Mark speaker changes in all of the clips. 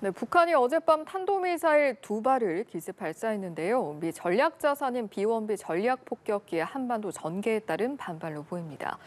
Speaker 1: 네, 북한이 어젯밤 탄도미사일 2발을 기습 발사했는데요. 미 전략자산인 B-1B 전략폭격기의 한반도 전개에 따른 반발로 보입니다.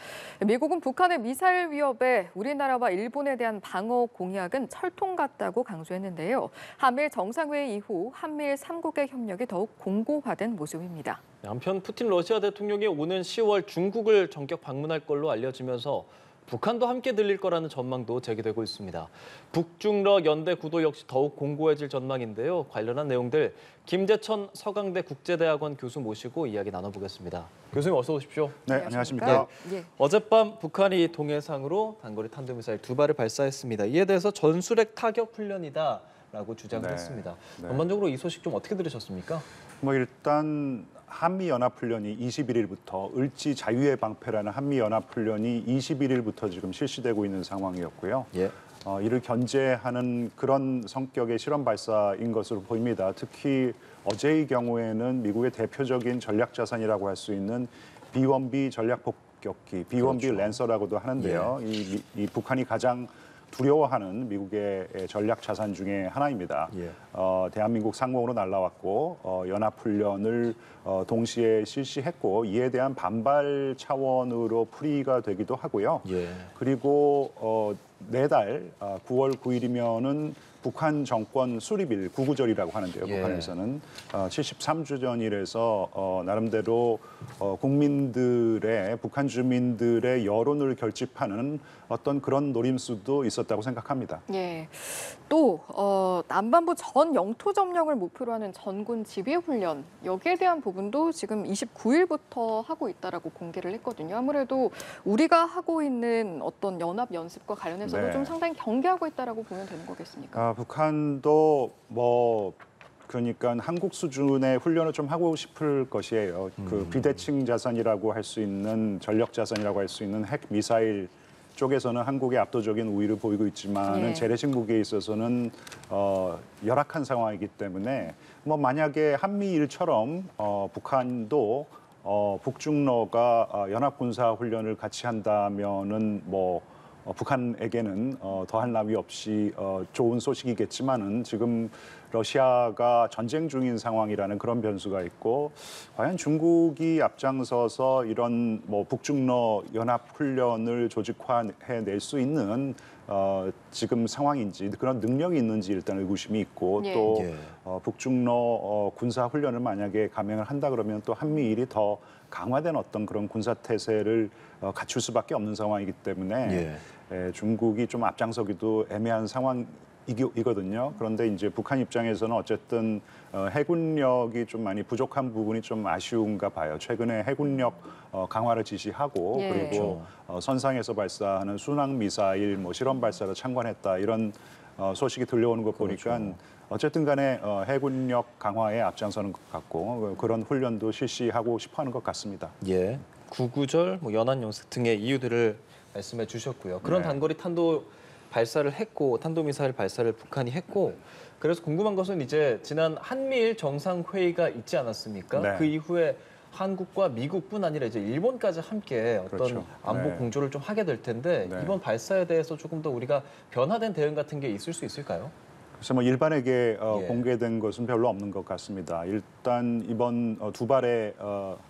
Speaker 1: 미국은 북한의 미사일 위협에 우리나라와 일본에 대한 방어 공약은 철통 같다고 강조했는데요. 한미일 정상회의 이후 한미일 3국의 협력이 더욱 공고화된 모습입니다.
Speaker 2: 한편 푸틴 러시아 대통령이 오는 10월 중국을 전격 방문할 걸로 알려지면서 북한도 함께 들릴 거라는 전망도 제기되고 있습니다. 북중러 연대 구도 역시 더욱 공고해질 전망인데요. 관련한 내용들 김재천 서강대 국제대학원 교수 모시고 이야기 나눠보겠습니다. 교수님 어서 오십시오.
Speaker 3: 네, 안녕하십니까.
Speaker 1: 네.
Speaker 2: 어젯밤 북한이 동해상으로 단거리 탄도미사일 2발을 발사했습니다. 이에 대해서 전술핵 타격 훈련이다라고 주장을 했습니다. 전반적으로 이 소식 좀 어떻게 들으셨습니까?
Speaker 3: 일단 한미연합훈련이 21일부터 을지 자유의 방패라는 한미연합훈련이 21일부터 지금 실시되고 있는 상황이었고요.
Speaker 2: 예.
Speaker 3: 이를 견제하는 그런 성격의 실험 발사인 것으로 보입니다. 특히 어제의 경우에는 미국의 대표적인 전략자산이라고 할 수 있는 B-1B 전략폭격기, B-1B
Speaker 2: 그렇죠.
Speaker 3: 랜서라고도 하는데요. 이 북한이 가장 두려워하는 미국의 전략 자산 중에 하나입니다.
Speaker 2: 예.
Speaker 3: 대한민국 상공으로 날아왔고 연합훈련을 동시에 실시했고 이에 대한 반발 차원으로 풀이가 되기도 하고요.
Speaker 2: 예.
Speaker 3: 그리고 내달 9월 9일이면은 북한 정권 수립일 구구절이라고 하는데요.
Speaker 2: 예.
Speaker 3: 북한에서는 73주년이라서 나름대로 국민들의 북한 주민들의 여론을 결집하는 어떤 그런 노림수도 있었다고 생각합니다.
Speaker 1: 예. 또 남반부 전 영토 점령을 목표로 하는 전군 지휘 훈련 여기에 대한 부분도 지금 29일부터 하고 있다라고 공개를 했거든요. 아무래도 우리가 하고 있는 어떤 연합 연습과 관련해서도
Speaker 3: 네.
Speaker 1: 좀 상당히 경계하고 있다라고 보면 되는 거겠습니까?
Speaker 3: 북한도 그러니까 한국 수준의 훈련을 좀 하고 싶을 것이에요. 그 비대칭 자산이라고 할 수 있는 전력 자산이라고 할 수 있는 핵 미사일 쪽에서는 한국의 압도적인 우위를 보이고 있지만은
Speaker 1: 예.
Speaker 3: 재래식 무기에 있어서는 열악한 상황이기 때문에 만약에 한미일처럼 북한도 북중러가 연합군사 훈련을 같이 한다면은 북한에게는 더할 나위 없이 좋은 소식이겠지만은 지금 러시아가 전쟁 중인 상황이라는 그런 변수가 있고 과연 중국이 앞장서서 이런 북중러 연합 훈련을 조직화해낼 수 있는 지금 상황인지 그런 능력이 있는지 일단 의구심이 있고
Speaker 1: 예.
Speaker 3: 또
Speaker 2: 예.
Speaker 3: 북중러 군사 훈련을 만약에 감행을 한다 그러면 또 한미일이 더 강화된 어떤 그런 군사 태세를 갖출 수밖에 없는 상황이기 때문에 중국이 좀 앞장서기도 애매한 상황이거든요. 그런데 이제 북한 입장에서는 어쨌든 해군력이 좀 많이 부족한 부분이 좀 아쉬운가 봐요. 최근에 해군력 강화를 지시하고
Speaker 1: 예.
Speaker 3: 그리고 선상에서 발사하는 순항 미사일 실험 발사를 참관했다 이런 소식이 들려오는 것 보니까 어쨌든 간에 해군력 강화에 앞장서는 것 같고 그런 훈련도 실시하고 싶어하는 것 같습니다.
Speaker 2: 예. 구구절, 연안연습 등의 이유들을 말씀해 주셨고요. 그런
Speaker 3: 네.
Speaker 2: 단거리 탄도 발사를 했고 탄도미사일 발사를 북한이 했고 그래서 궁금한 것은 이제 지난 한미일 정상회의가 있지 않았습니까?
Speaker 3: 네.
Speaker 2: 그 이후에 한국과 미국뿐 아니라 이제 일본까지 함께 어떤
Speaker 3: 그렇죠.
Speaker 2: 안보
Speaker 3: 네.
Speaker 2: 공조를 좀 하게 될 텐데
Speaker 3: 네.
Speaker 2: 이번 발사에 대해서 조금 더 우리가 변화된 대응 같은 게 있을 수 있을까요?
Speaker 3: 그래서 일반에게
Speaker 2: 예.
Speaker 3: 공개된 것은 별로 없는 것 같습니다. 일단 이번 2발의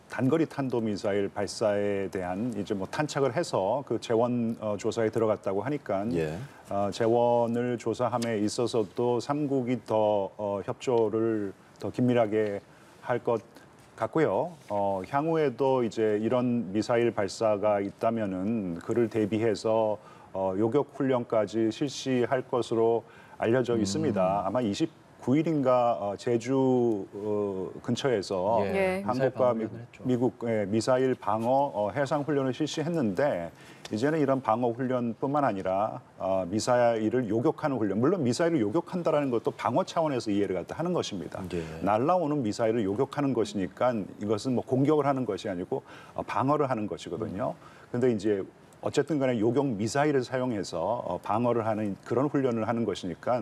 Speaker 3: 단거리 탄도미사일 발사에 대한 이제 탄착을 해서 그 재원 조사에 들어갔다고 하니까
Speaker 2: 예.
Speaker 3: 재원을 조사함에 있어서도 3국이 더 협조를 더 긴밀하게 할 것 같고요. 향후에도 이제 이런 미사일 발사가 있다면은 그를 대비해서 요격 훈련까지 실시할 것으로 알려져 있습니다. 아마 29일인가 제주 근처에서
Speaker 1: 예.
Speaker 3: 한국과
Speaker 2: 미사일 방어 했죠.
Speaker 3: 미국 미사일 방어 해상 훈련을 실시했는데 이제는 이런 방어 훈련뿐만 아니라 미사일을 요격하는 훈련. 물론 미사일을 요격한다라는 것도 방어 차원에서 이해를 갖다 하는 것입니다.
Speaker 2: 예.
Speaker 3: 날라오는 미사일을 요격하는 것이니까 이것은 공격을 하는 것이 아니고 방어를 하는 것이거든요. 그런데 이제 어쨌든 간에 요격 미사일을 사용해서 방어를 하는 그런 훈련을 하는 것이니까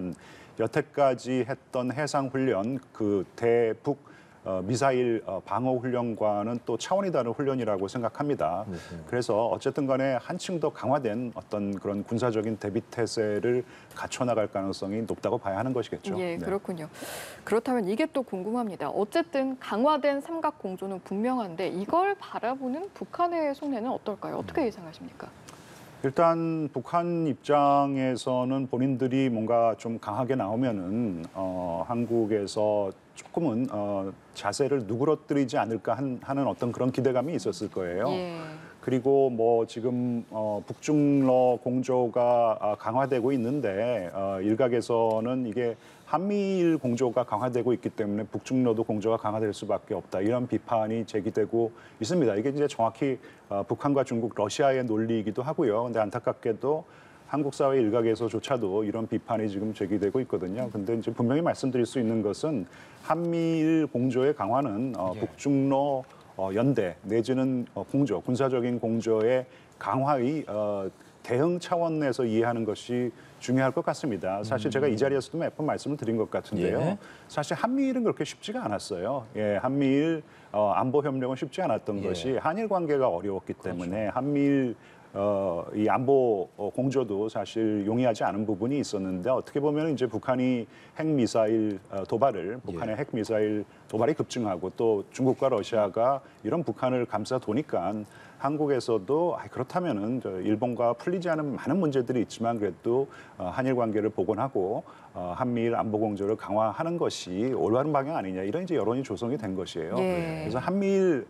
Speaker 3: 여태까지 했던 해상 훈련 그 대북 미사일 방어 훈련과는 또 차원이 다른 훈련이라고 생각합니다. 그래서 어쨌든 간에 한층 더 강화된 어떤 그런 군사적인 대비 태세를 갖춰 나갈 가능성이 높다고 봐야 하는 것이겠죠.
Speaker 1: 예, 그렇군요. 그렇다면 이게 또 궁금합니다. 어쨌든 강화된 삼각 공조는 분명한데 이걸 바라보는 북한의 속내는 어떨까요? 어떻게 예상하십니까?
Speaker 3: 일단 북한 입장에서는 본인들이 뭔가 좀 강하게 나오면은 한국에서 조금은 자세를 누그러뜨리지 않을까 하는 어떤 그런 기대감이 있었을 거예요.
Speaker 1: 예.
Speaker 3: 그리고 뭐 지금 북중러 공조가 강화되고 있는데 일각에서는 이게 한미일 공조가 강화되고 있기 때문에 북중러도 공조가 강화될 수밖에 없다. 이런 비판이 제기되고 있습니다. 이게 이제 정확히 북한과 중국, 러시아의 논리이기도 하고요. 근데 안타깝게도 한국 사회 일각에서조차도 이런 비판이 지금 제기되고 있거든요. 근데 이제 분명히 말씀드릴 수 있는 것은 한미일 공조의 강화는 북중러 연대 내지는 공조, 군사적인 공조의 강화의 대응 차원에서 이해하는 것이 중요할 것 같습니다. 사실 제가 이 자리에서도 몇 번 말씀을 드린 것 같은데요.
Speaker 2: 예.
Speaker 3: 사실 한미일은 그렇게 쉽지가 않았어요. 예, 한미일 안보 협력은 쉽지 않았던 것이 한일 관계가 어려웠기 때문에 한미일 이 안보 공조도 사실 용이하지 않은 부분이 있었는데 어떻게 보면 이제 북한이 핵미사일 도발을 북한의 핵미사일 도발이 급증하고 또 중국과 러시아가 이런 북한을 감싸도니까 한국에서도 그렇다면은 일본과 풀리지 않은 많은 문제들이 있지만 그래도 한일 관계를 복원하고 한미일 안보 공조를 강화하는 것이 올바른 방향 아니냐 이런 이제 여론이 조성이 된 것이에요.
Speaker 1: 예.
Speaker 3: 그래서 한미일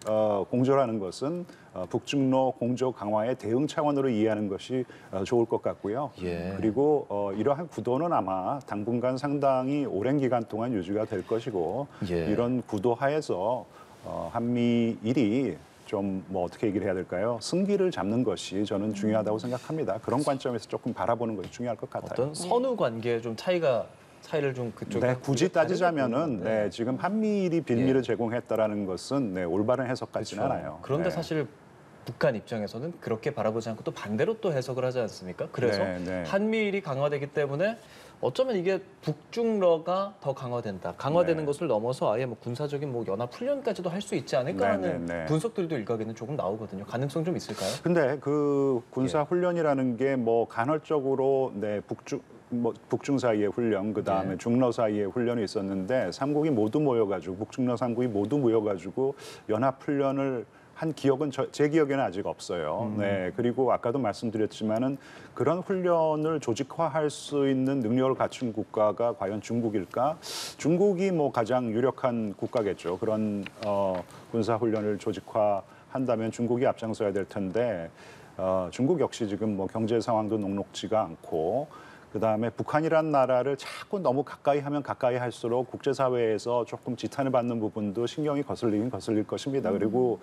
Speaker 3: 공조라는 것은 북중러 공조 강화의 대응 차원으로 이해하는 것이 좋을 것 같고요.
Speaker 2: 예.
Speaker 3: 그리고 이러한 구도는 아마 당분간 상당히 오랜 기간 동안 유지가 될 것이고
Speaker 2: 예.
Speaker 3: 이런 구도 하에서 한미일이 좀 뭐 어떻게 얘기를 해야 될까요? 승기를 잡는 것이 저는 중요하다고 생각합니다. 그런 관점에서 조금 바라보는 것이 중요할 것 같아요.
Speaker 2: 어떤 선후 관계에 좀 차이를 좀 그쪽에
Speaker 3: 네, 굳이 따지자면은
Speaker 2: 네.
Speaker 3: 지금 한미일이 빌미를 제공했다라는 것은 올바른 해석 같지는
Speaker 2: 그렇죠.
Speaker 3: 않아요.
Speaker 2: 그런데
Speaker 3: 네.
Speaker 2: 사실 북한 입장에서는 그렇게 바라보지 않고 또 반대로 또 해석을 하지 않습니까? 그래서
Speaker 3: 네.
Speaker 2: 한미일이 강화되기 때문에 어쩌면 이게 북중러가 더 강화된다. 강화되는
Speaker 3: 네.
Speaker 2: 것을 넘어서 아예 뭐 군사적인 뭐 연합 훈련까지도 할 수 있지 않을까 하는
Speaker 3: 네.
Speaker 2: 분석들도 일각에는 조금 나오거든요. 가능성 좀 있을까요?
Speaker 3: 근데 그 군사 훈련이라는 게 뭐 간헐적으로 북중 사이의 훈련, 그 다음에 중러 사이의 훈련이 있었는데 삼국이 모두 모여가지고 북중러 삼국이 모두 모여가지고 연합 훈련을 한 기억은 제 기억에는 아직 없어요. 네, 그리고 아까도 말씀드렸지만은 그런 훈련을 조직화할 수 있는 능력을 갖춘 국가가 과연 중국일까? 중국이 뭐 가장 유력한 국가겠죠. 그런 군사 훈련을 조직화한다면 중국이 앞장서야 될 텐데 중국 역시 지금 뭐 경제 상황도 녹록지가 않고. 그다음에 북한이란 나라를 자꾸 너무 가까이 하면 가까이 할수록 국제사회에서 조금 지탄을 받는 부분도 신경이 거슬리긴 거슬릴 것입니다. 그리고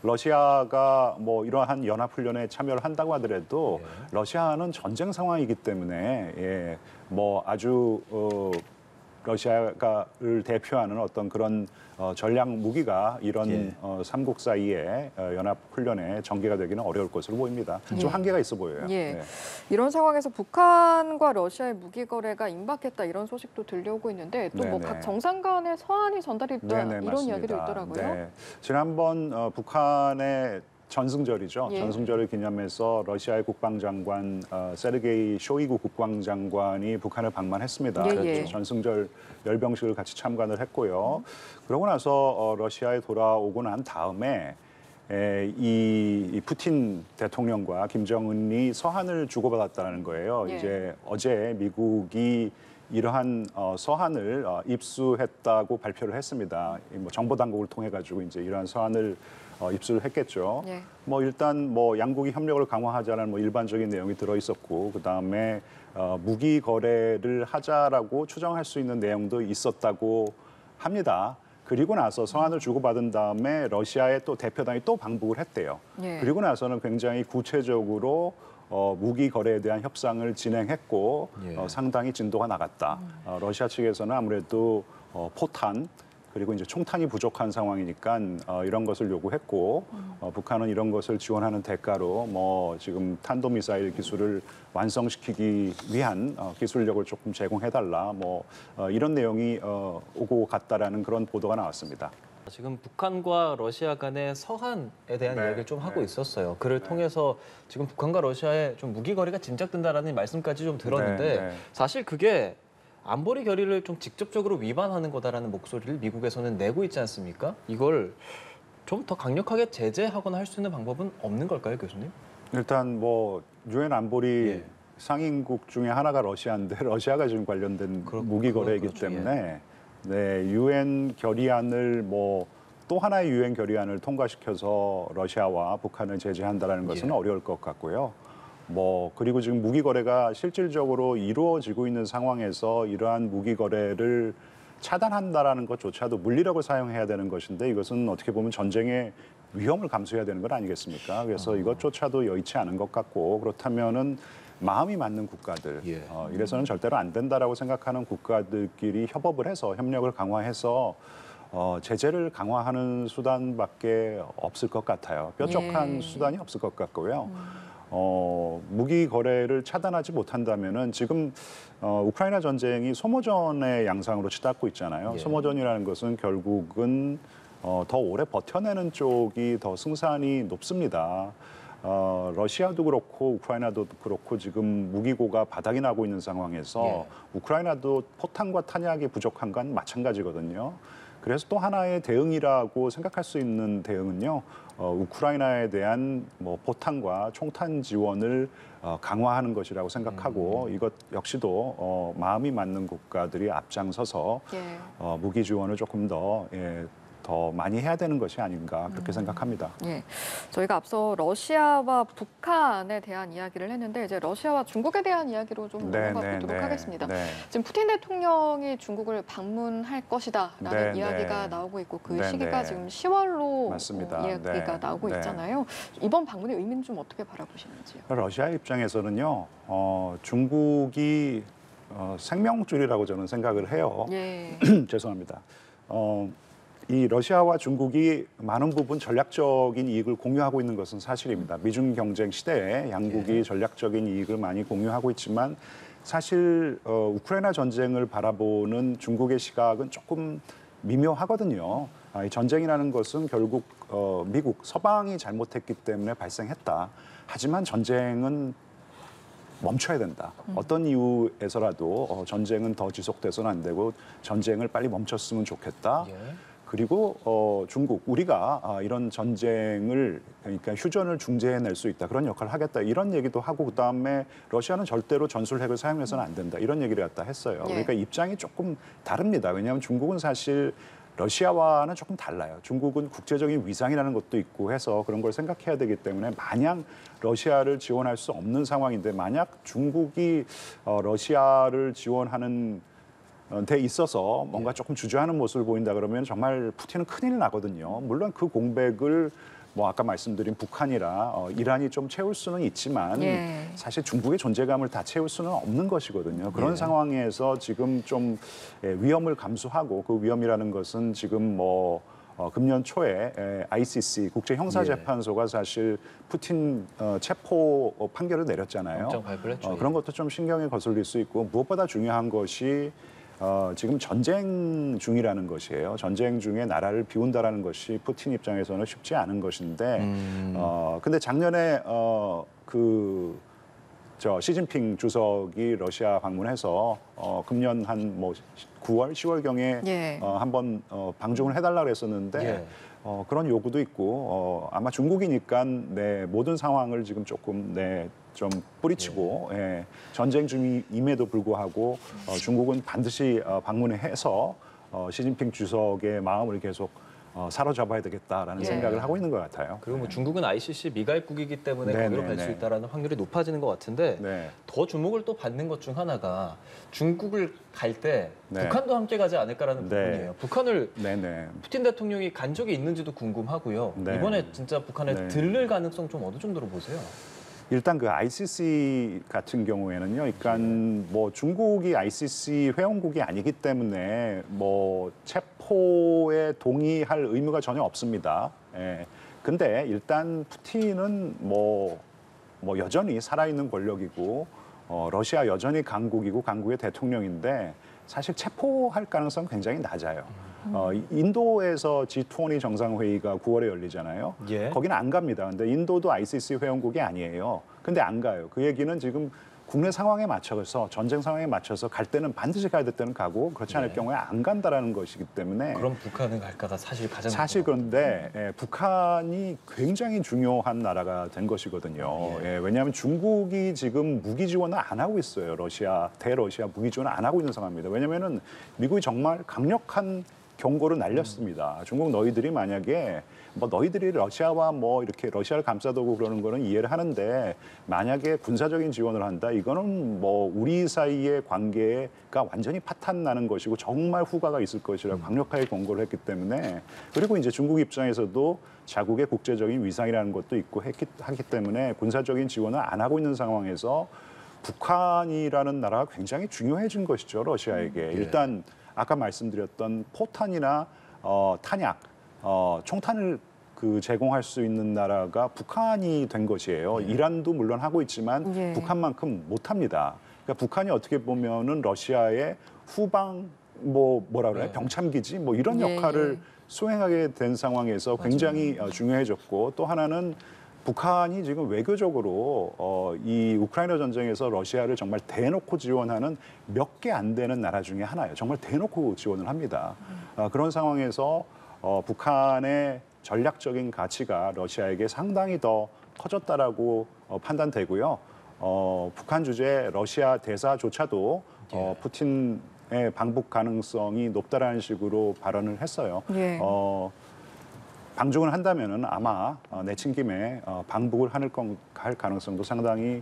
Speaker 3: 러시아가 뭐 이러한 연합훈련에 참여를 한다고 하더라도 러시아는 전쟁 상황이기 때문에 뭐 아주 러시아를 대표하는 어떤 그런 전략 무기가 이런 삼국 사이의 연합 훈련에 전개가 되기는 어려울 것으로 보입니다. 좀 한계가 있어 보여요.
Speaker 1: 예.
Speaker 3: 네.
Speaker 1: 이런 상황에서 북한과 러시아의 무기 거래가 임박했다 이런 소식도 들려오고 있는데 또 뭐 각 정상 간의 서한이 전달이 됐다 이런
Speaker 3: 맞습니다.
Speaker 1: 이야기도 있더라고요.
Speaker 3: 네. 지난번 북한의 전승절이죠.
Speaker 1: 예.
Speaker 3: 전승절을 기념해서 러시아의 국방장관 세르게이 쇼이구 국방장관이 북한을 방문했습니다. 그래서 전승절 열병식을 같이 참관을 했고요. 그러고 나서 러시아에 돌아오고 난 다음에 이 푸틴 대통령과 김정은이 서한을 주고받았다는 거예요. 이제 어제 미국이 이러한 서한을 입수했다고 발표를 했습니다. 뭐 정보 당국을 통해 가지고 이제 이러한 서한을 입수를 했겠죠. 뭐 일단 뭐 양국이 협력을 강화하자는 뭐 일반적인 내용이 들어 있었고 그 다음에 무기 거래를 하자라고 추정할 수 있는 내용도 있었다고 합니다. 그리고 나서 서한을 주고받은 다음에 러시아의 또 대표단이 또 방북을 했대요. 그리고 나서는 굉장히 구체적으로 무기 거래에 대한 협상을 진행했고 상당히 진도가 나갔다. 러시아 측에서는 아무래도 포탄 그리고 이제 총탄이 부족한 상황이니까 이런 것을 요구했고 북한은 이런 것을 지원하는 대가로 뭐 지금 탄도미사일 기술을 완성시키기 위한 기술력을 조금 제공해달라 뭐 이런 내용이 오고 갔다라는 그런 보도가 나왔습니다.
Speaker 2: 지금 북한과 러시아 간의 서한에 대한
Speaker 3: 네,
Speaker 2: 이야기를 좀 하고
Speaker 3: 네.
Speaker 2: 있었어요. 그를 통해서 지금 북한과 러시아의 좀 무기 거래가 짐작된다라는 말씀까지 좀 들었는데
Speaker 3: 네, 네.
Speaker 2: 사실 그게 안보리 결의를 좀 직접적으로 위반하는 거다라는 목소리를 미국에서는 내고 있지 않습니까? 이걸 좀 더 강력하게 제재하거나 할 수 있는 방법은 없는 걸까요, 교수님?
Speaker 3: 일단 뭐 유엔 안보리
Speaker 2: 예.
Speaker 3: 상임국 중에 하나가 러시아인데 러시아가 지금 관련된 무기 거래이기
Speaker 2: 그렇죠.
Speaker 3: 때문에 네, 유엔 결의안을 뭐 또 하나의 유엔 결의안을 통과시켜서 러시아와 북한을 제재한다라는 것은
Speaker 2: 예.
Speaker 3: 어려울 것 같고요. 뭐 그리고 지금 무기 거래가 실질적으로 이루어지고 있는 상황에서 이러한 무기 거래를 차단한다라는 것조차도 물리력을 사용해야 되는 것인데 이것은 어떻게 보면 전쟁의 위험을 감수해야 되는 건 아니겠습니까? 그래서 이것조차도 여의치 않은 것 같고 그렇다면은 마음이 맞는 국가들,
Speaker 2: 예.
Speaker 3: 이래서는 절대로 안 된다라고 생각하는 국가들끼리 협업을 해서 협력을 강화해서 제재를 강화하는 수단밖에 없을 것 같아요. 뾰족한
Speaker 1: 예.
Speaker 3: 수단이 없을 것 같고요. 무기 거래를 차단하지 못한다면은 지금 우크라이나 전쟁이 소모전의 양상으로 치닫고 있잖아요.
Speaker 2: 예.
Speaker 3: 소모전이라는 것은 결국은 더 오래 버텨내는 쪽이 더 승산이 높습니다. 러시아도 그렇고 우크라이나도 그렇고 지금 무기고가 바닥이 나고 있는 상황에서
Speaker 2: 예.
Speaker 3: 우크라이나도 포탄과 탄약이 부족한 건 마찬가지거든요. 그래서 또 하나의 대응이라고 생각할 수 있는 대응은요, 우크라이나에 대한 뭐 포탄과 총탄 지원을 강화하는 것이라고 생각하고 이것 역시도 마음이 맞는 국가들이 앞장서서
Speaker 1: 예.
Speaker 3: 무기 지원을 조금 더 더 많이 해야 되는 것이 아닌가 그렇게 생각합니다.
Speaker 1: 예, 저희가 앞서 러시아와 북한에 대한 이야기를 했는데 이제 러시아와 중국에 대한 이야기로 좀 넘어가 보도록 하겠습니다.
Speaker 3: 네.
Speaker 1: 지금 푸틴 대통령이 중국을 방문할 것이다라는
Speaker 3: 네,
Speaker 1: 이야기가
Speaker 3: 네.
Speaker 1: 나오고 있고 그
Speaker 3: 네,
Speaker 1: 시기가
Speaker 3: 네.
Speaker 1: 지금 10월로
Speaker 3: 맞습니다.
Speaker 1: 이야기가
Speaker 3: 네,
Speaker 1: 나오고
Speaker 3: 네.
Speaker 1: 있잖아요. 이번 방문의 의미는 좀 어떻게 바라보시는지요?
Speaker 3: 러시아 입장에서는요, 중국이 생명줄이라고 저는 생각을 해요.
Speaker 1: 예,
Speaker 3: 죄송합니다. 이 러시아와 중국이 많은 부분 전략적인 이익을 공유하고 있는 것은 사실입니다. 미중 경쟁 시대에 양국이 전략적인 이익을 많이 공유하고 있지만 사실 우크라이나 전쟁을 바라보는 중국의 시각은 조금 미묘하거든요. 이 전쟁이라는 것은 결국 미국, 서방이 잘못했기 때문에 발생했다. 하지만 전쟁은 멈춰야 된다. 어떤 이유에서라도 전쟁은 더 지속돼서는 안 되고 전쟁을 빨리 멈췄으면 좋겠다.
Speaker 2: 예.
Speaker 3: 그리고 중국, 우리가 이런 전쟁을 그러니까 휴전을 중재해낼 수 있다. 그런 역할을 하겠다. 이런 얘기도 하고 그다음에 러시아는 절대로 전술핵을 사용해서는 안 된다. 이런 얘기를 갖다 했어요.
Speaker 1: 예.
Speaker 3: 그러니까 입장이 조금 다릅니다. 왜냐하면 중국은 사실 러시아와는 조금 달라요. 중국은 국제적인 위상이라는 것도 있고 해서 그런 걸 생각해야 되기 때문에 마냥 러시아를 지원할 수 없는 상황인데 만약 중국이 러시아를 지원하는 데 있어서 뭔가 조금 주저하는 모습을 보인다 그러면 정말 푸틴은 큰일 나거든요. 물론 그 공백을 뭐 아까 말씀드린 북한이라 이란이 좀 채울 수는 있지만
Speaker 1: 예.
Speaker 3: 사실 중국의 존재감을 다 채울 수는 없는 것이거든요. 그런
Speaker 2: 예.
Speaker 3: 상황에서 지금 좀 위험을 감수하고 그 위험이라는 것은 지금 뭐 금년 초에 ICC 국제형사재판소가 사실 푸틴 체포 판결을 내렸잖아요.
Speaker 2: 영장 발부를 했죠.
Speaker 3: 그런 것도 좀 신경에 거슬릴 수 있고 무엇보다 중요한 것이 지금 전쟁 중이라는 것이에요. 전쟁 중에 나라를 비운다라는 것이 푸틴 입장에서는 쉽지 않은 것인데, 근데 작년에 시진핑 주석이 러시아 방문해서 금년 한 뭐 9월, 10월 경에
Speaker 1: 예.
Speaker 3: 한번 방중을 해달라 그랬었는데.
Speaker 2: 예.
Speaker 3: 그런 요구도 있고 아마 중국이니까 모든 상황을 지금 조금 좀 뿌리치고 전쟁 중임에도 불구하고 중국은 반드시 방문해서 시진핑 주석의 마음을 계속 사로잡아야 되겠다라는
Speaker 1: 예.
Speaker 3: 생각을 하고 있는 것 같아요.
Speaker 2: 그리고 뭐 중국은 ICC 미가입국이기 때문에
Speaker 3: 네,
Speaker 2: 거기로
Speaker 3: 네,
Speaker 2: 갈 수
Speaker 3: 네.
Speaker 2: 있다라는 확률이 높아지는 것 같은데
Speaker 3: 네.
Speaker 2: 더 주목을 또 받는 것 중 하나가 중국을 갈 때
Speaker 3: 네.
Speaker 2: 북한도 함께 가지 않을까라는
Speaker 3: 네.
Speaker 2: 부분이에요. 북한을
Speaker 3: 네네.
Speaker 2: 푸틴 대통령이 간 적이 있는지도 궁금하고요.
Speaker 3: 네.
Speaker 2: 이번에 진짜 북한에
Speaker 3: 네.
Speaker 2: 들를 가능성 좀 어느 정도로 보세요?
Speaker 3: 일단 그 ICC 같은 경우에는요, 그러니까 뭐 중국이 ICC 회원국이 아니기 때문에 뭐 체포에 동의할 의무가 전혀 없습니다. 근데 일단 푸틴은 뭐 여전히 살아있는 권력이고 러시아 여전히 강국이고 강국의 대통령인데 사실 체포할 가능성 굉장히 낮아요. 인도에서 G20 정상회의가 9월에 열리잖아요.
Speaker 2: 예.
Speaker 3: 거기는 안 갑니다. 근데 인도도 ICC 회원국이 아니에요. 근데 안 가요. 그 얘기는 지금 국내 상황에 맞춰서 전쟁 상황에 맞춰서 갈 때는 반드시 가야 될 때는 가고 그렇지 않을
Speaker 2: 예.
Speaker 3: 경우에 안 간다라는 것이기 때문에
Speaker 2: 그럼 북한은 갈까가 사실 가장
Speaker 3: 사실 그런데 북한이 굉장히 중요한 나라가 된 것이거든요.
Speaker 2: 예.
Speaker 3: 왜냐하면 중국이 지금 무기 지원을 안 하고 있어요. 대러시아 무기 지원을 안 하고 있는 상황입니다. 왜냐하면은 미국이 정말 강력한 경고를 날렸습니다. 중국 너희들이 만약에 뭐 너희들이 러시아와 뭐 이렇게 러시아를 감싸두고 그러는 거는 이해를 하는데 만약에 군사적인 지원을 한다 이거는 뭐 우리 사이의 관계가 완전히 파탄 나는 것이고 정말 후과가 있을 것이라고 강력하게 경고를 했기 때문에 그리고 이제 중국 입장에서도 자국의 국제적인 위상이라는 것도 있고 하기 때문에 군사적인 지원을 안 하고 있는 상황에서 북한이라는 나라가 굉장히 중요해진 것이죠 러시아에게. 일단 아까 말씀드렸던 포탄이나 탄약, 총탄을 제공할 수 있는 나라가 북한이 된 것이에요. 이란도 물론 하고 있지만 북한만큼 못합니다. 그러니까 북한이 어떻게 보면은 러시아의 후방 뭐라 그래요? 병참기지 뭐 이런 역할을 수행하게 된 상황에서 굉장히 중요해졌고 또 하나는 북한이 지금 외교적으로 이 우크라이나 전쟁에서 러시아를 정말 대놓고 지원하는 몇 개 안 되는 나라 중에 하나예요. 정말 대놓고 지원을 합니다. 그런 상황에서 북한의 전략적인 가치가 러시아에게 상당히 더 커졌다라고 판단되고요. 북한 주재 러시아 대사조차도 푸틴의 방북 가능성이 높다라는 식으로 발언을 했어요. 방중을 한다면은 아마 내친김에 방북을 할 가능성도 상당히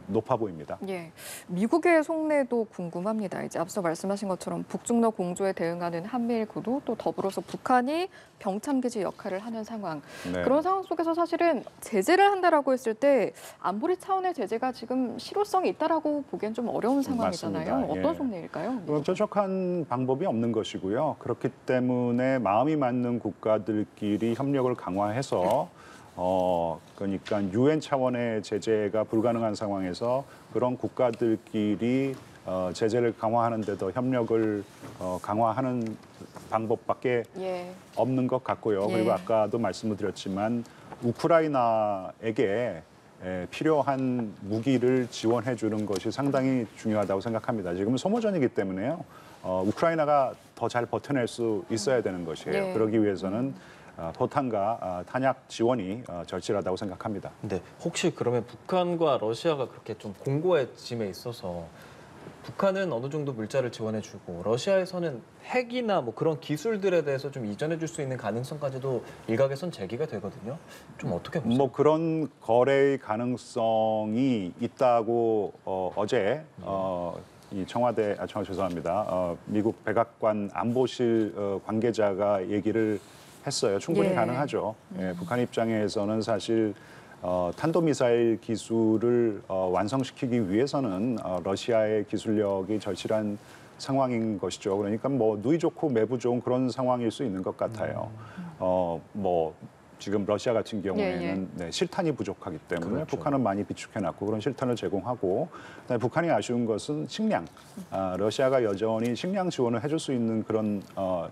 Speaker 3: 높아 보입니다.
Speaker 1: 예, 미국의 속내도 궁금합니다. 이제 앞서 말씀하신 것처럼 북중러 공조에 대응하는 한미일 구도 또 더불어서 북한이 병참기지 역할을 하는 상황.
Speaker 3: 네.
Speaker 1: 그런 상황 속에서 사실은 제재를 한다라고 했을 때 안보리 차원의 제재가 지금 실효성이 있다라고 보기엔 좀 어려운 상황이잖아요.
Speaker 3: 맞습니다.
Speaker 1: 어떤
Speaker 3: 예.
Speaker 1: 속내일까요?
Speaker 3: 그럼 뾰족한 방법이 없는 것이고요. 그렇기 때문에 마음이 맞는 국가들끼리 협력을 강화해서 그러니까 유엔 차원의 제재가 불가능한 상황에서 그런 국가들끼리 제재를 강화하는 데 더 협력을 강화하는 방법밖에 없는 것 같고요. 그리고 아까도 말씀을 드렸지만 우크라이나에게 필요한 무기를 지원해 주는 것이 상당히 중요하다고 생각합니다. 지금은 소모전이기 때문에요. 우크라이나가 더 잘 버텨낼 수 있어야 되는 것이에요. 그러기 위해서는 포탄과 탄약 지원이 절실하다고 생각합니다.
Speaker 2: 네, 혹시 그러면 북한과 러시아가 그렇게 좀 공고해짐에 있어서 북한은 어느 정도 물자를 지원해주고 러시아에서는 핵이나 뭐 그런 기술들에 대해서 좀 이전해줄 수 있는 가능성까지도 일각에선 제기가 되거든요. 좀 어떻게 보세요?
Speaker 3: 뭐 그런 거래의 가능성이 있다고 어제 이 죄송합니다. 미국 백악관 안보실 관계자가 얘기를 했어요. 충분히 가능하죠. 북한 입장에서는 사실 탄도미사일 기술을 완성시키기 위해서는 러시아의 기술력이 절실한 상황인 것이죠. 그러니까 뭐 누이 좋고 매부 좋은 그런 상황일 수 있는 것 같아요. 뭐 지금 러시아 같은 경우에는 실탄이 부족하기 때문에 북한은 많이 비축해놨고 그런 실탄을 제공하고 그다음에 북한이 아쉬운 것은 식량. 러시아가 여전히 식량 지원을 해줄 수 있는 그런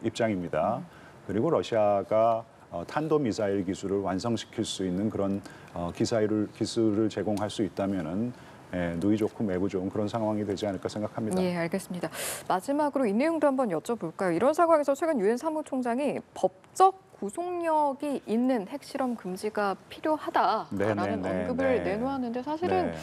Speaker 3: 입장입니다. 그리고 러시아가 탄도미사일 기술을 완성시킬 수 있는 그런 기술을 제공할 수 있다면은 누이 좋고 매부 좋은 그런 상황이 되지 않을까 생각합니다.
Speaker 1: 예, 알겠습니다. 마지막으로 이 내용도 한번 여쭤볼까요? 이런 상황에서 최근 유엔 사무총장이 법적 구속력이 있는 핵실험 금지가 필요하다라는 언급을 내놓았는데 사실은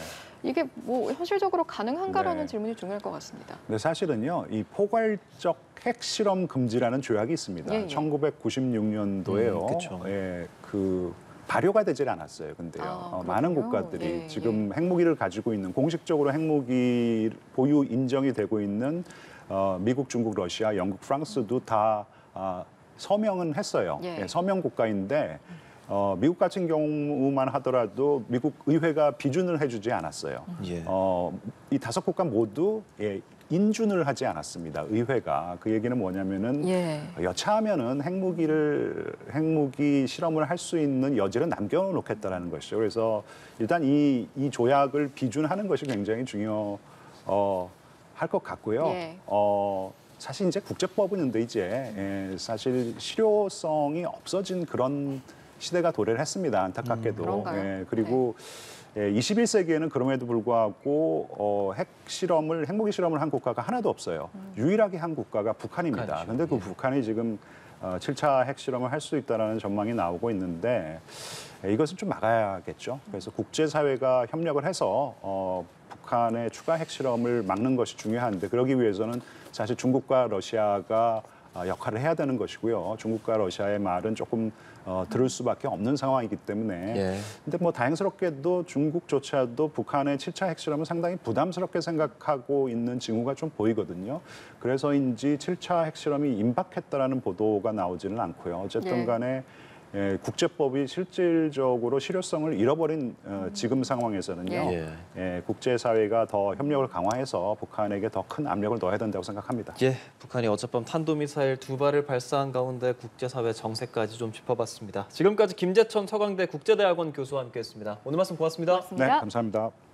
Speaker 1: 이게 뭐 현실적으로 가능한가라는 질문이 중요할 것 같습니다.
Speaker 3: 네, 사실은요, 이 포괄적 핵실험 금지라는 조약이 있습니다. 1996년도에요. 발효가 되질 않았어요. 근데요, 많은 국가들이 지금 핵무기를 가지고 있는 공식적으로 핵무기 보유 인정이 되고 있는 미국, 중국, 러시아, 영국, 프랑스도 다 서명은 했어요. 서명 국가인데 미국 같은 경우만 하더라도 미국 의회가 비준을 해주지 않았어요. 이 5국가 모두 인준을 하지 않았습니다. 의회가. 그 얘기는 뭐냐면은 여차하면은 핵무기 실험을 할 수 있는 여지를 남겨놓겠다라는 것이죠. 그래서 일단 이 조약을 비준하는 것이 굉장히 중요할 할 것 같고요.
Speaker 1: 예.
Speaker 3: 사실 이제 국제법은 근데 이제 사실 실효성이 없어진 그런 시대가 도래를 했습니다. 안타깝게도.
Speaker 1: 그런가요?
Speaker 3: 그리고 21세기에는 그럼에도 불구하고 핵무기 실험을 한 국가가 하나도 없어요. 유일하게 한 국가가 북한입니다.
Speaker 2: 북한이죠.
Speaker 3: 그런데 그 북한이 지금 7차 핵실험을 할 수 있다는 전망이 나오고 있는데 이것은 좀 막아야겠죠. 그래서 국제사회가 협력을 해서 북한의 추가 핵실험을 막는 것이 중요한데 그러기 위해서는 사실 중국과 러시아가 역할을 해야 되는 것이고요. 중국과 러시아의 말은 조금 들을 수밖에 없는 상황이기 때문에.
Speaker 2: 예.
Speaker 3: 근데 뭐 다행스럽게도 중국조차도 북한의 7차 핵실험을 상당히 부담스럽게 생각하고 있는 징후가 좀 보이거든요. 그래서인지 7차 핵실험이 임박했다라는 보도가 나오지는 않고요. 어쨌든 간에 국제법이 실질적으로 실효성을 잃어버린 지금 상황에서는요. 국제사회가 더 협력을 강화해서 북한에게 더 큰 압력을 넣어야 된다고 생각합니다.
Speaker 2: 예, 북한이 어젯밤 탄도미사일 2발을 발사한 가운데 국제사회 정세까지 좀 짚어봤습니다. 지금까지 김재천 서강대 국제대학원 교수와 함께했습니다. 오늘 말씀 고맙습니다.
Speaker 1: 고맙습니다.
Speaker 3: 네, 감사합니다.